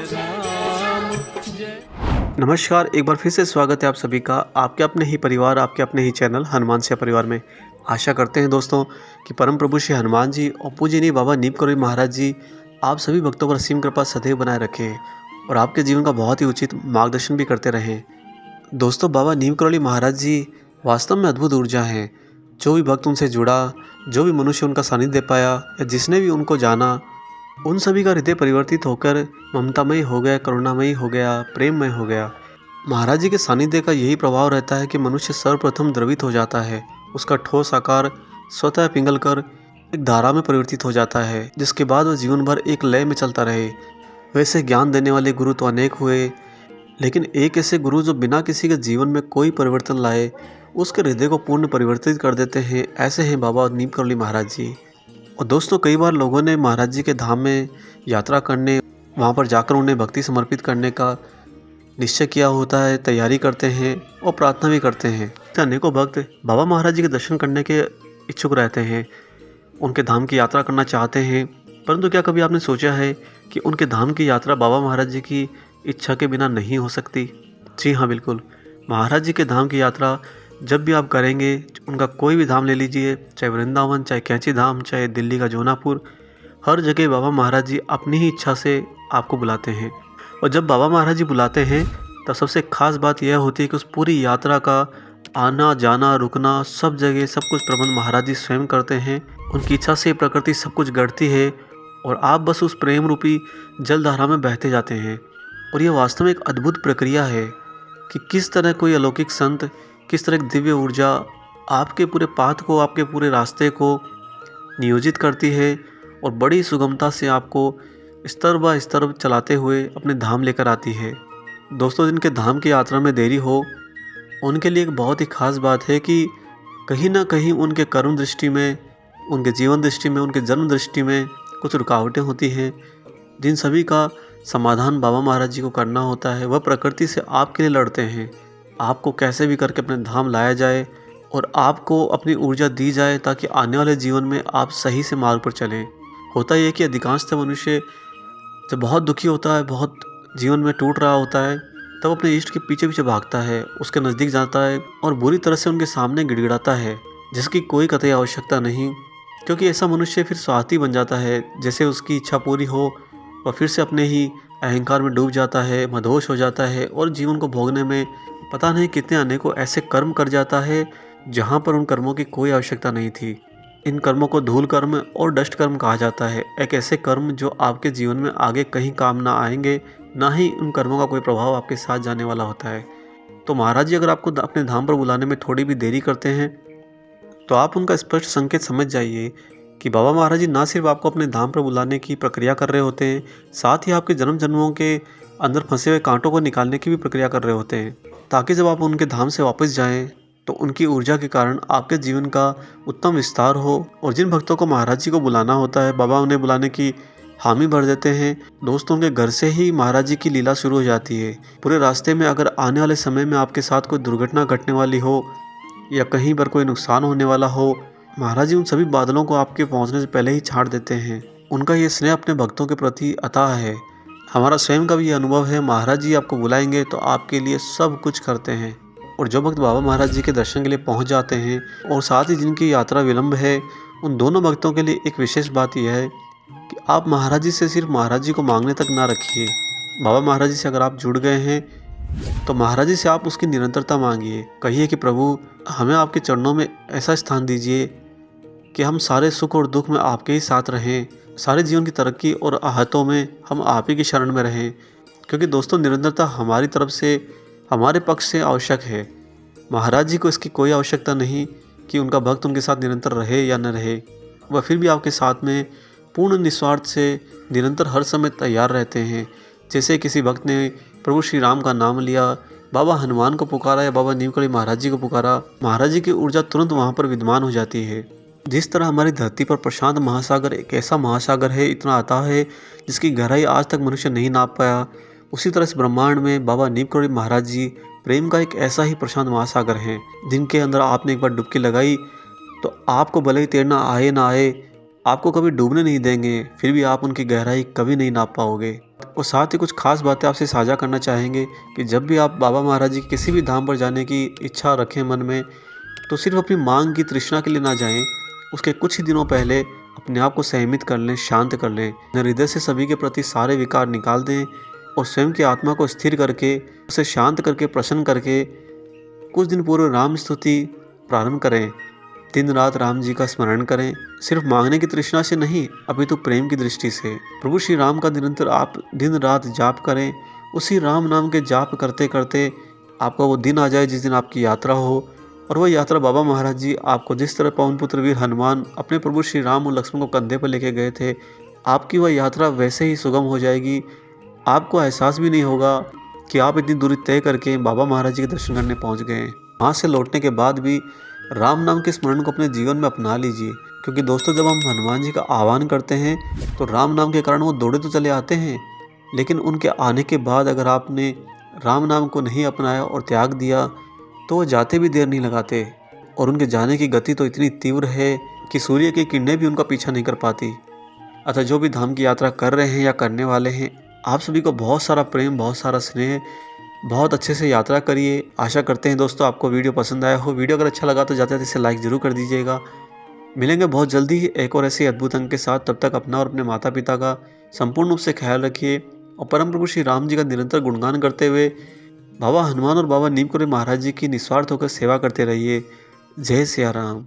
राम जय। नमस्कार, एक बार फिर से स्वागत है आप सभी का आपके अपने ही परिवार, आपके अपने ही चैनल हनुमान सिंह परिवार में। आशा करते हैं दोस्तों कि परम प्रभु श्री हनुमान जी और पूजनीय बाबा नीम करौली महाराज जी आप सभी भक्तों पर असीम कृपा सदैव बनाए रखें और आपके जीवन का बहुत ही उचित मार्गदर्शन भी करते रहें। दोस्तों, बाबा नीम करौली महाराज जी वास्तव में अद्भुत ऊर्जा हैं। जो भी भक्त उनसे जुड़ा, जो भी मनुष्य उनका सानिध्य पाया या जिसने भी उनको जाना, उन सभी का हृदय परिवर्तित होकर ममतामयी हो गया, करुणामयी हो गया, प्रेममय हो गया। महाराज जी के सानिध्य का यही प्रभाव रहता है कि मनुष्य सर्वप्रथम द्रवित हो जाता है। उसका ठोस आकार स्वतः पिघल कर एक धारा में परिवर्तित हो जाता है, जिसके बाद वह जीवन भर एक लय में चलता रहे। वैसे ज्ञान देने वाले गुरु तो अनेक हुए, लेकिन एक ऐसे गुरु जो बिना किसी के जीवन में कोई परिवर्तन लाए उसके हृदय को पूर्ण परिवर्तित कर देते हैं, ऐसे हैं बाबा नीम करौली महाराज जी। और दोस्तों, कई बार लोगों ने महाराज जी के धाम में यात्रा करने, वहाँ पर जाकर उन्हें भक्ति समर्पित करने का निश्चय किया होता है, तैयारी करते हैं और प्रार्थना भी करते हैं। अनेकों भक्त बाबा महाराज जी के दर्शन करने के इच्छुक रहते हैं, उनके धाम की यात्रा करना चाहते हैं, परंतु क्या कभी आपने सोचा है कि उनके धाम की यात्रा बाबा महाराज जी की इच्छा के बिना नहीं हो सकती? जी हाँ, बिल्कुल। महाराज जी के धाम की यात्रा जब भी आप करेंगे, उनका कोई भी धाम ले लीजिए, चाहे वृंदावन, चाहे कैंची धाम, चाहे दिल्ली का जौनापुर, हर जगह बाबा महाराज जी अपनी ही इच्छा से आपको बुलाते हैं। और जब बाबा महाराज जी बुलाते हैं तब सबसे खास बात यह होती है कि उस पूरी यात्रा का आना जाना रुकना सब जगह सब कुछ प्रबंध महाराज जी स्वयं करते हैं। उनकी इच्छा से प्रकृति सब कुछ गढ़ती है और आप बस उस प्रेम रूपी जलधारा में बहते जाते हैं। और यह वास्तव में एक अद्भुत प्रक्रिया है कि किस तरह कोई अलौकिक संत, किस तरह की दिव्य ऊर्जा आपके पूरे पाथ को, आपके पूरे रास्ते को नियोजित करती है और बड़ी सुगमता से आपको स्तर ब स्तर चलाते हुए अपने धाम लेकर आती है। दोस्तों, जिनके धाम की यात्रा में देरी हो उनके लिए एक बहुत ही खास बात है कि कहीं ना कहीं उनके कर्म दृष्टि में, उनके जीवन दृष्टि में, उनके जन्म दृष्टि में कुछ रुकावटें होती हैं, जिन सभी का समाधान बाबा महाराज जी को करना होता है। वह प्रकृति से आपके लिए लड़ते हैं, आपको कैसे भी करके अपने धाम लाया जाए और आपको अपनी ऊर्जा दी जाए ताकि आने वाले जीवन में आप सही से मार्ग पर चलें। होता यह है कि अधिकांशतः मनुष्य जब बहुत दुखी होता है, बहुत जीवन में टूट रहा होता है, तब अपने इष्ट के पीछे पीछे भागता है, उसके नज़दीक जाता है और बुरी तरह से उनके सामने गिड़गिड़ाता है, जिसकी कोई कतई आवश्यकता नहीं, क्योंकि ऐसा मनुष्य फिर स्वार्थी बन जाता है। जैसे उसकी इच्छा पूरी हो वह फिर से अपने ही अहंकार में डूब जाता है, मदहोश हो जाता है और जीवन को भोगने में पता नहीं कितने अनेकों ऐसे कर्म कर जाता है जहाँ पर उन कर्मों की कोई आवश्यकता नहीं थी। इन कर्मों को धूल कर्म और डस्ट कर्म कहा जाता है। एक ऐसे कर्म जो आपके जीवन में आगे कहीं काम ना आएंगे, ना ही उन कर्मों का कोई प्रभाव आपके साथ जाने वाला होता है। तो महाराज जी अगर आपको अपने धाम पर बुलाने में थोड़ी भी देरी करते हैं तो आप उनका स्पष्ट संकेत समझ जाइए कि बाबा महाराज जी ना सिर्फ आपको अपने धाम पर बुलाने की प्रक्रिया कर रहे होते हैं, साथ ही आपके जन्म जन्मों के अंदर फंसे हुए कांटों को निकालने की भी प्रक्रिया कर रहे होते हैं, ताकि जब आप उनके धाम से वापस जाएं तो उनकी ऊर्जा के कारण आपके जीवन का उत्तम विस्तार हो। और जिन भक्तों को महाराज जी को बुलाना होता है, बाबा उन्हें बुलाने की हामी भर देते हैं। दोस्तों, के घर से ही महाराज जी की लीला शुरू हो जाती है। पूरे रास्ते में अगर आने वाले समय में आपके साथ कोई दुर्घटना घटने वाली हो या कहीं पर कोई नुकसान होने वाला हो, महाराज जी उन सभी बादलों को आपके पहुंचने से पहले ही छांट देते हैं। उनका ये स्नेह अपने भक्तों के प्रति अथाह है। हमारा स्वयं का भी ये अनुभव है, महाराज जी आपको बुलाएंगे तो आपके लिए सब कुछ करते हैं। और जो भक्त बाबा महाराज जी के दर्शन के लिए पहुंच जाते हैं और साथ ही जिनकी यात्रा विलंब है, उन दोनों भक्तों के लिए एक विशेष बात यह है कि आप महाराज जी से सिर्फ महाराज जी को मांगने तक ना रखिए। बाबा महाराज जी से अगर आप जुड़ गए हैं तो महाराज जी से आप उसकी निरंतरता मांगिए। कहिए कि प्रभु, हमें आपके चरणों में ऐसा स्थान दीजिए कि हम सारे सुख और दुख में आपके ही साथ रहें, सारे जीवन की तरक्की और आहतों में हम आप ही की शरण में रहें। क्योंकि दोस्तों, निरंतरता हमारी तरफ से, हमारे पक्ष से आवश्यक है। महाराज जी को इसकी कोई आवश्यकता नहीं कि उनका भक्त उनके साथ निरंतर रहे या न रहे, वह फिर भी आपके साथ में पूर्ण निस्वार्थ से निरंतर हर समय तैयार रहते हैं। जैसे किसी भक्त ने प्रभु श्री राम का नाम लिया, बाबा हनुमान को पुकारा या बाबा नीम करौली महाराज जी को पुकारा, महाराज जी की ऊर्जा तुरंत वहाँ पर विद्यमान हो जाती है। जिस तरह हमारी धरती पर प्रशांत महासागर एक ऐसा महासागर है, इतना अथाह है, जिसकी गहराई आज तक मनुष्य नहीं नाप पाया, उसी तरह से ब्रह्मांड में बाबा नीम करौली महाराज जी प्रेम का एक ऐसा ही प्रशांत महासागर है, जिनके अंदर आपने एक बार डुबकी लगाई तो आपको भले ही तैरना आए ना आए, आपको कभी डूबने नहीं देंगे, फिर भी आप उनकी गहराई कभी नहीं नाप पाओगे। और साथ ही कुछ खास बातें आपसे साझा करना चाहेंगे कि जब भी आप बाबा महाराज जी के किसी भी धाम पर जाने की इच्छा रखें मन में, तो सिर्फ अपनी मांग की तृष्णा के लिए ना जाएं, उसके कुछ ही दिनों पहले अपने आप को संयमित कर लें, शांत कर लें, अपने हृदय से सभी के प्रति सारे विकार निकाल दें और स्वयं की आत्मा को स्थिर करके, उसे शांत करके, प्रसन्न करके कुछ दिन पूर्व राम स्तुति प्रारंभ करें। दिन रात राम जी का स्मरण करें, सिर्फ मांगने की तृष्णा से नहीं, अपितु प्रेम की दृष्टि से। प्रभु श्री राम का निरंतर आप दिन रात जाप करें। उसी राम नाम के जाप करते करते आपका वो दिन आ जाए जिस दिन आपकी यात्रा हो, और वह यात्रा बाबा महाराज जी आपको जिस तरह पवन पुत्र वीर हनुमान अपने प्रभु श्री राम और लक्ष्मण को कंधे पर लेके गए थे, आपकी वह यात्रा वैसे ही सुगम हो जाएगी। आपको एहसास भी नहीं होगा कि आप इतनी दूरी तय करके बाबा महाराज जी के दर्शन करने पहुंच गए हैं। वहाँ से लौटने के बाद भी राम नाम के स्मरण को अपने जीवन में अपना लीजिए, क्योंकि दोस्तों जब हम हनुमान जी का आह्वान करते हैं तो राम नाम के कारण वो दौड़े तो चले आते हैं, लेकिन उनके आने के बाद अगर आपने राम नाम को नहीं अपनाया और त्याग दिया तो वो जाते भी देर नहीं लगाते, और उनके जाने की गति तो इतनी तीव्र है कि सूर्य की किरणें भी उनका पीछा नहीं कर पाती। अतः जो भी धाम की यात्रा कर रहे हैं या करने वाले हैं, आप सभी को बहुत सारा प्रेम, बहुत सारा स्नेह, बहुत अच्छे से यात्रा करिए। आशा करते हैं दोस्तों आपको वीडियो पसंद आया हो। वीडियो अगर अच्छा लगा तो जाते जाते इसे लाइक ज़रूर कर दीजिएगा। मिलेंगे बहुत जल्दी ही एक और ऐसे अद्भुत अंक के साथ। तब तक अपना और अपने माता पिता का संपूर्ण रूप से ख्याल रखिए और परम प्रभु श्री राम जी का निरंतर गुणगान करते हुए बाबा हनुमान और बाबा नीम करोली महाराज जी की निस्वार्थ होकर सेवा करते रहिए। जय सिया राम।